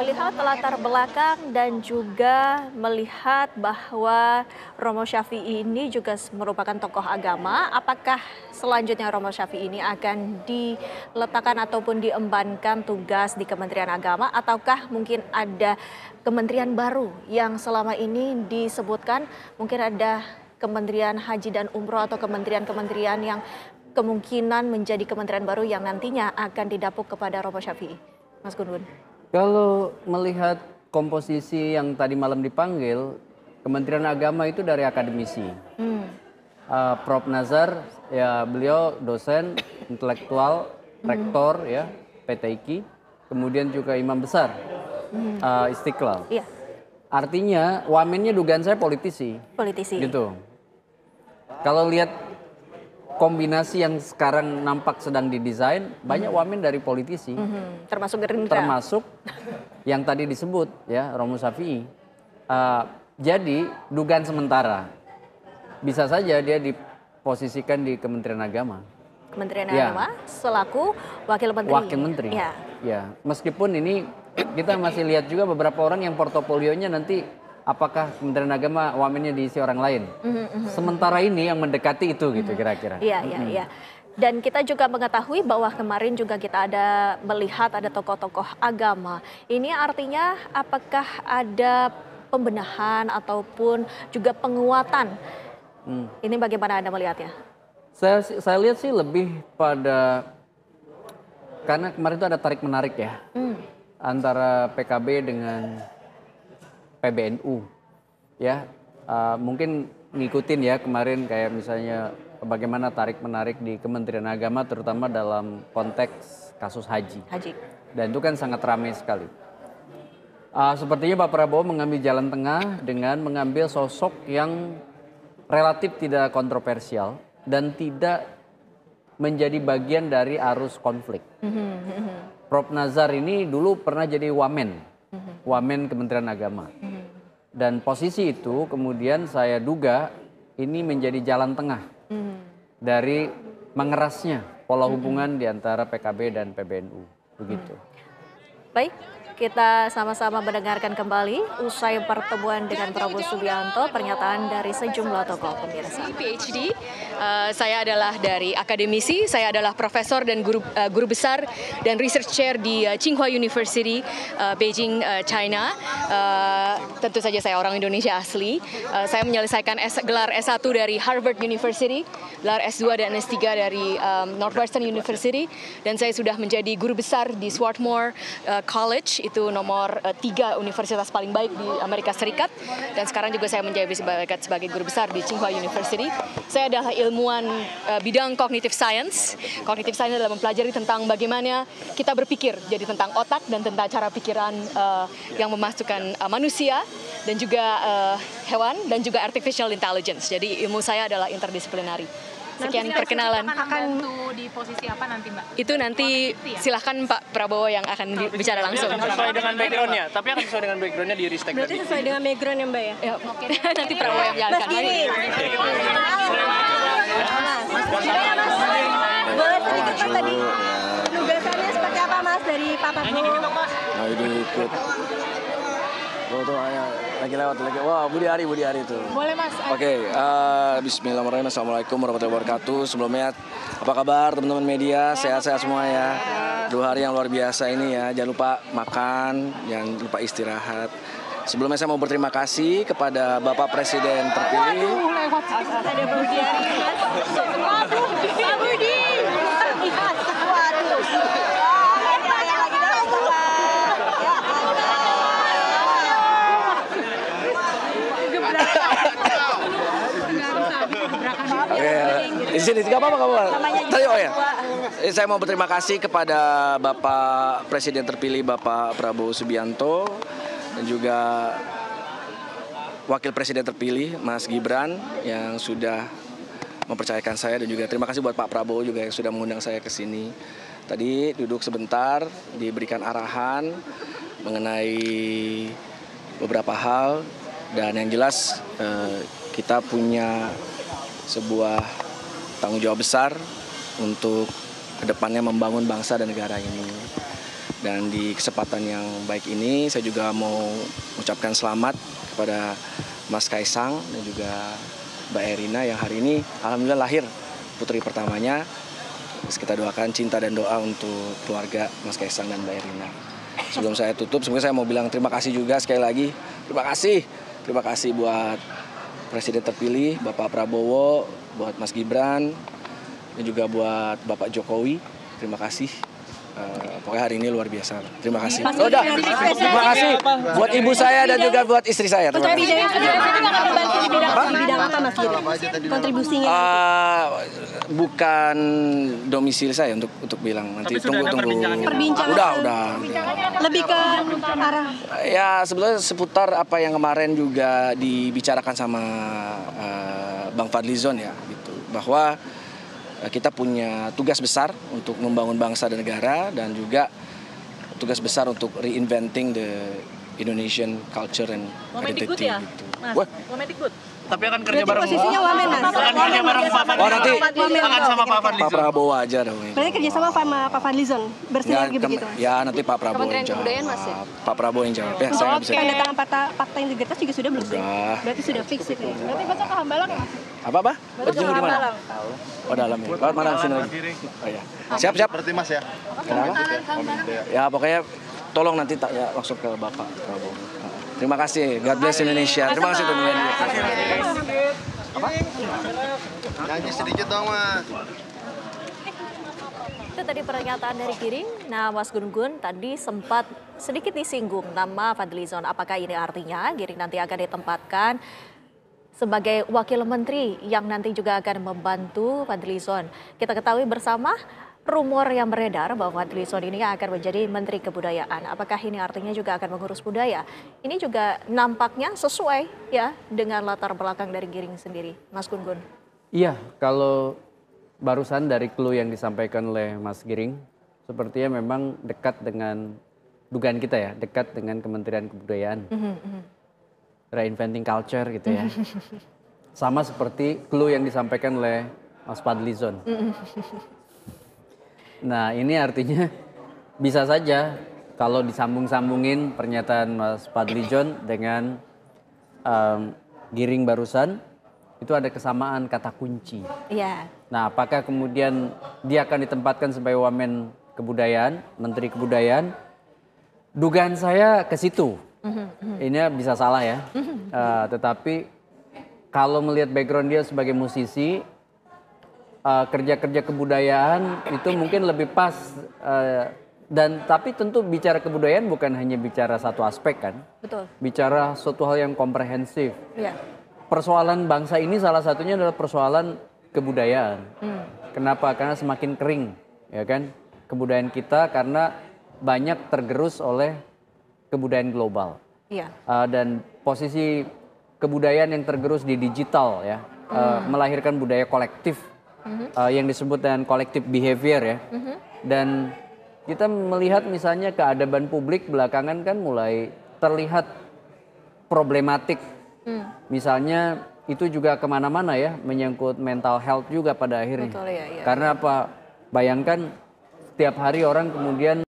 Melihat latar belakang dan juga melihat bahwa Romo Syafi'i ini juga merupakan tokoh agama, apakah selanjutnya Romo Syafi'i ini akan diletakkan ataupun diembankan tugas di Kementerian Agama, ataukah mungkin ada kementerian baru yang selama ini disebutkan, mungkin ada Kementerian Haji dan Umroh atau kementerian-kementerian yang kemungkinan menjadi kementerian baru yang nantinya akan didapuk kepada Romo Syafi'i? Mas Gun-Gun. Kalau melihat komposisi yang tadi malam dipanggil, Kementerian Agama itu dari akademisi. Prof. Nazar, ya beliau dosen, intelektual, rektor ya PTIQ, kemudian juga imam besar Istiqlal. Iya. Artinya wamennya dugaan saya politisi. Politisi. Gitu. Kalau lihat kombinasi yang sekarang nampak sedang didesain, banyak wamen dari politisi. Termasuk Gerindra. Termasuk yang tadi disebut ya Romo Syafi'i. Jadi dugaan sementara bisa saja dia diposisikan di Kementerian Agama. Kementerian Ya. Agama selaku wakil menteri. Wakil menteri. Ya. Ya, meskipun ini kita masih lihat juga beberapa orang yang portofolionya nanti apakah Kementerian Agama wamennya diisi orang lain. Sementara ini yang mendekati itu gitu kira-kira. Iya, iya, iya. Dan kita juga mengetahui bahwa kemarin juga kita ada melihat ada tokoh-tokoh agama. Ini artinya apakah ada pembenahan ataupun juga penguatan? Ini bagaimana Anda melihatnya? Saya lihat sih lebih pada karena kemarin itu ada tarik menarik ya antara PKB dengan PBNU ya. Mungkin ngikutin ya kemarin kayak misalnya bagaimana tarik menarik di Kementerian Agama terutama dalam konteks kasus haji. Dan itu kan sangat ramai sekali. Sepertinya Pak Prabowo mengambil jalan tengah dengan mengambil sosok yang relatif tidak kontroversial dan tidak menjadi bagian dari arus konflik. Prof. Nazar ini dulu pernah jadi wamen Kementerian Agama. Dan posisi itu kemudian saya duga ini menjadi jalan tengah dari mengerasnya pola hubungan di antara PKB dan PBNU. Begitu. Baik. Kita sama-sama mendengarkan kembali usai pertemuan dengan Prabowo Subianto pernyataan dari sejumlah tokoh pemirsa. PhD, saya adalah dari akademisi, saya adalah profesor dan guru besar dan research chair di Tsinghua University, Beijing, China. Tentu saja saya orang Indonesia asli. Saya menyelesaikan gelar S1 dari Harvard University, gelar S2 dan S3 dari Northwestern University, dan saya sudah menjadi guru besar di Swarthmore College, itu nomor 3 universitas paling baik di Amerika Serikat, dan sekarang juga saya menjabat sebagai guru besar di Tsinghua University. Saya adalah ilmuwan bidang cognitive science. Cognitive science adalah mempelajari tentang bagaimana kita berpikir, jadi tentang otak dan tentang cara pikiran yang memasukkan manusia dan juga hewan dan juga artificial intelligence. Jadi ilmu saya adalah interdisiplinari. Sekian perkenalan. Akan bantu di posisi apa nanti Mbak? Itu nanti silahkan Pak Prabowo yang akan bicara langsung. Sesuai dengan backgroundnya, tapi akan sesuai dengan backgroundnya di Ristek. Berarti sesuai dengan background ya Mbak ya? Ya, nanti Prabowo yang jalankan. Boleh sedikit Mas tadi penugasannya seperti apa Mas dari Pak Prabowo? Nah ini ikut. Oh tuh lagi lewat lagi. Wah Budi Ari itu. Boleh Mas. Oke, bismillahirrahmanirrahim. Assalamualaikum warahmatullahi wabarakatuh. Sebelumnya apa kabar teman-teman media? Sehat-sehat semua ya. 2 hari yang luar biasa ini ya. Jangan lupa makan, jangan lupa istirahat. Sebelumnya saya mau berterima kasih kepada Bapak Presiden terpilih. Ada Budi Ari. Waduh, Pak Budi. Di sini nggak apa-apa kamu. Tadi oh ya. Saya mau berterima kasih kepada Bapak Presiden terpilih Bapak Prabowo Subianto dan juga Wakil Presiden terpilih Mas Gibran yang sudah mempercayakan saya, dan juga terima kasih buat Pak Prabowo juga yang sudah mengundang saya ke sini. Tadi duduk sebentar diberikan arahan mengenai beberapa hal, dan yang jelas kita punya sebuah tanggung jawab besar untuk kedepannya membangun bangsa dan negara ini. Dan di kesempatan yang baik ini saya juga mau ucapkan selamat kepada Mas Kaisang dan juga Mbak Erina yang hari ini alhamdulillah lahir putri pertamanya. Terus kita doakan cinta dan doa untuk keluarga Mas Kaisang dan Mbak Erina. Sebelum saya tutup, sebenarnya saya mau bilang terima kasih juga sekali lagi. Terima kasih buat Presiden terpilih Bapak Prabowo, buat Mas Gibran, dan juga buat Bapak Jokowi. Terima kasih. Pokoknya hari ini luar biasa. Terima kasih. Terima kasih buat ibu saya dan juga buat istri saya. Terima kasih. Di bidang apa Mas Giri? Kontribusinya? Bukan domisili saya untuk bilang nanti tunggu. Perbincangan. Udah. Lebih ke arah. Ya sebetulnya seputar apa yang kemarin juga dibicarakan sama Bang Fadlizon ya gitu. Bahwa kita punya tugas besar untuk membangun bangsa dan negara dan juga tugas besar untuk reinventing the Indonesian culture and identity ya, gitu. Mas? Wamendikbud. Tapi akan kerja bareng. Posisinya wamen Mas. Akan kerja bareng Pak Fadlizon. Oh nanti akan sama Pak Pak Fadlizon. Prabowo aja dong. Berarti kerjasama sama Pak Fadlizon bersinergi begitu. Ya nanti Pak Prabowo yang jawab. Pak Prabowo yang jawab. Ya saya nggak bisa. Tanda tangan fakta integritas juga sudah belum sih? Udah. Berarti sudah fix itu ya. Berarti besok ke Hambalang ya? Apa? Berjemur di mana? Oh dalam ya. Lewat mana sini lagi? Oh ya. Siap. Berarti Mas ya. Kenapa? Ya pokoknya tolong nanti ya, langsung ke Bapak Prabowo. Terima kasih. God bless Indonesia. Terima kasih teman-teman. Nyanyi sedikit dong Mas. Itu tadi pernyataan dari Giring. Nah, Mas Gun-Gun tadi sempat sedikit disinggung nama Fadlizon. Apakah ini artinya Giring nanti akan ditempatkan sebagai wakil menteri yang nanti juga akan membantu Fadlizon? Kita ketahui bersama rumor yang beredar bahwa Fadlizon ini akan menjadi Menteri Kebudayaan. Apakah ini artinya juga akan mengurus budaya? Ini juga nampaknya sesuai ya dengan latar belakang dari Giring sendiri, Mas Gun-Gun. Iya, kalau barusan dari clue yang disampaikan oleh Mas Giring, sepertinya memang dekat dengan dugaan kita ya, dekat dengan Kementerian Kebudayaan. Reinventing culture gitu ya. Sama seperti clue yang disampaikan oleh Mas Fadlizon. Nah ini artinya bisa saja kalau disambung-sambungin pernyataan Mas Fadlizon dengan Giring barusan, itu ada kesamaan kata kunci. Iya. Nah apakah kemudian dia akan ditempatkan sebagai Wamen Kebudayaan, Menteri Kebudayaan? Dugaan saya ke situ. Ini bisa salah ya. Tetapi kalau melihat background dia sebagai musisi, kerja-kerja kebudayaan itu mungkin lebih pas. Dan tapi tentu bicara kebudayaan bukan hanya bicara satu aspek kan. Betul. Bicara suatu hal yang komprehensif. Iya. Persoalan bangsa ini salah satunya adalah persoalan kebudayaan. Kenapa? Karena semakin kering, ya kan, kebudayaan kita karena banyak tergerus oleh kebudayaan global. Iya. Dan posisi kebudayaan yang tergerus di digital ya, melahirkan budaya kolektif yang disebut dengan collective behavior ya. Dan kita melihat misalnya keadaban publik belakangan kan mulai terlihat problematik. Misalnya itu juga kemana-mana ya, menyangkut mental health juga pada akhirnya. Betul, ya, ya. Karena apa? Bayangkan setiap hari orang kemudian